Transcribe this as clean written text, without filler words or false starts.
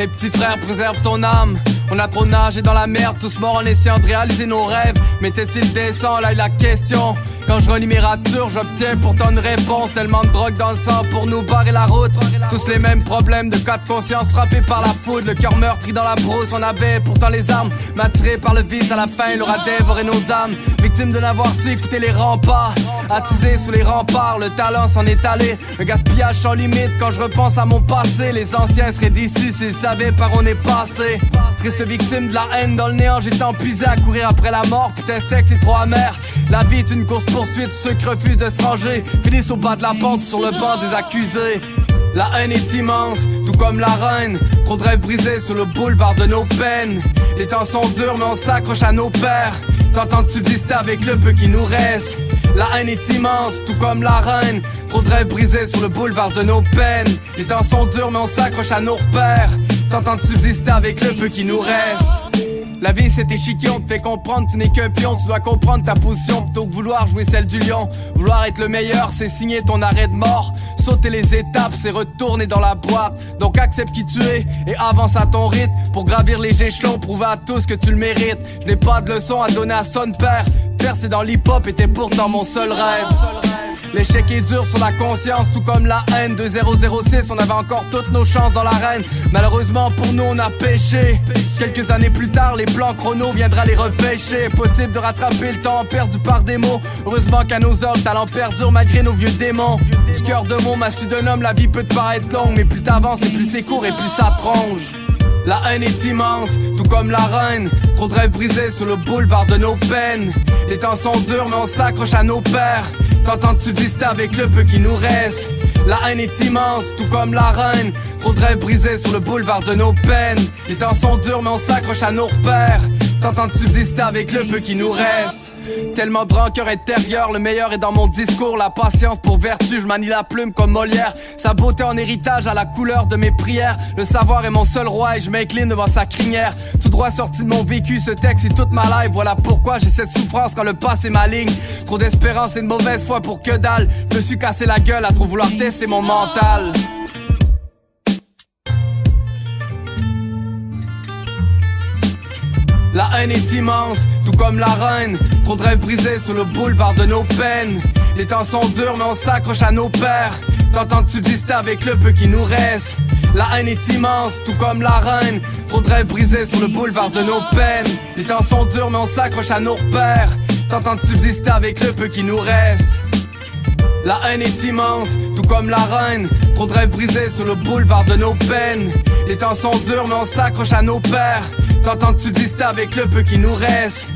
Et petit frère, préserve ton âme. On a trop nagé dans la merde, tous morts en essayant de réaliser nos rêves. Mais t'es-il décent, là est la question. Quand je relis mes ratures, j'obtiens pourtant une réponse. Tellement de drogue dans le sang pour nous barrer la route. Tous les mêmes problèmes de cas de conscience frappés par la foudre. Le cœur meurtri dans la brousse, on avait pourtant les armes. M'attiré par le vice, à la fin il aura dévoré nos âmes. Victime de n'avoir su écouter les remparts. Attisé sous les remparts, le talent s'en est allé. Le gaspillage sans limite quand je repense à mon passé. Les anciens seraient déçus s'ils savaient par où on est passé. Triste victime de la haine dans le néant, j'ai épuisé à courir après la mort. Putain ce texte est trop amer. La vie est une course poursuite, ceux qui refusent de se ranger finissent au bas de la pente sur le banc des accusés. La haine est immense, tout comme la reine. Trop de rêves brisés sur le boulevard de nos peines. Les temps sont durs mais on s'accroche à nos pères. Tentant de subsister avec le peu qui nous reste. La haine est immense, tout comme la reine. Trop de rêves brisés sur le boulevard de nos peines. Les temps sont durs mais on s'accroche à nos repères. Tentant de subsister avec le peu qui nous reste. La vie c'est échiquier, on te fait comprendre, tu n'es qu'un pion. Tu dois comprendre ta position plutôt que vouloir jouer celle du lion. Vouloir être le meilleur, c'est signer ton arrêt de mort. Sauter les étapes, c'est retourner dans la boîte. Donc accepte qui tu es et avance à ton rythme. Pour gravir les échelons, prouver à tous que tu le mérites. Je n'ai pas de leçon à donner à son père. Percer dans l'hip-hop était pourtant mon seul rêve. L'échec est dur sur la conscience, tout comme la haine. 2006, on avait encore toutes nos chances dans l'arène. Malheureusement pour nous on a péché. Quelques années plus tard, les plans chrono viendra les repêcher. Possible de rattraper le temps perdu par des mots. Heureusement qu'à nos heures, le talent perdure malgré nos vieux démons. Du cœur de mon massue d'un homme, la vie peut te paraître longue. Mais plus t'avances et plus c'est court et plus ça tronche. La haine est immense, tout comme la reine. Trop de rêves brisés sur le boulevard de nos peines. Les temps sont durs mais on s'accroche à nos pères. Tentant de subsister avec le peu qui nous reste. La haine est immense, tout comme la reine. Trop de rêves brisés sur le boulevard de nos peines. Les temps sont durs mais on s'accroche à nos repères. Tentant de subsister avec le peu qui nous reste. Tellement de rancœur intérieure, le meilleur est dans mon discours. La patience pour vertu, je manie la plume comme Molière. Sa beauté en héritage à la couleur de mes prières. Le savoir est mon seul roi et je m'incline devant sa crinière. Tout droit sorti de mon vécu, ce texte est toute ma life. Voilà pourquoi j'ai cette souffrance quand le passé m'aligne. Trop d'espérance et de mauvaise foi pour que dalle. Je me suis cassé la gueule à trop vouloir tester mon mental. La haine est immense, tout comme la reine. Trop de rêves brisés sur le boulevard de nos peines. Les temps sont durs mais on s'accroche à nos pères. Tentant de subsister avec le peu qui nous reste. La haine est immense, tout comme la reine. Trop de rêves brisés sur le boulevard de nos peines. Les temps sont durs mais on s'accroche à nos repères. Tentant de subsister avec le peu qui nous reste. La haine est immense, tout comme la reine. Trop de rêves brisés sur le boulevard de nos peines. Les temps sont durs mais on s'accroche à nos pères. Tentant de subsister avec le peu qui nous reste.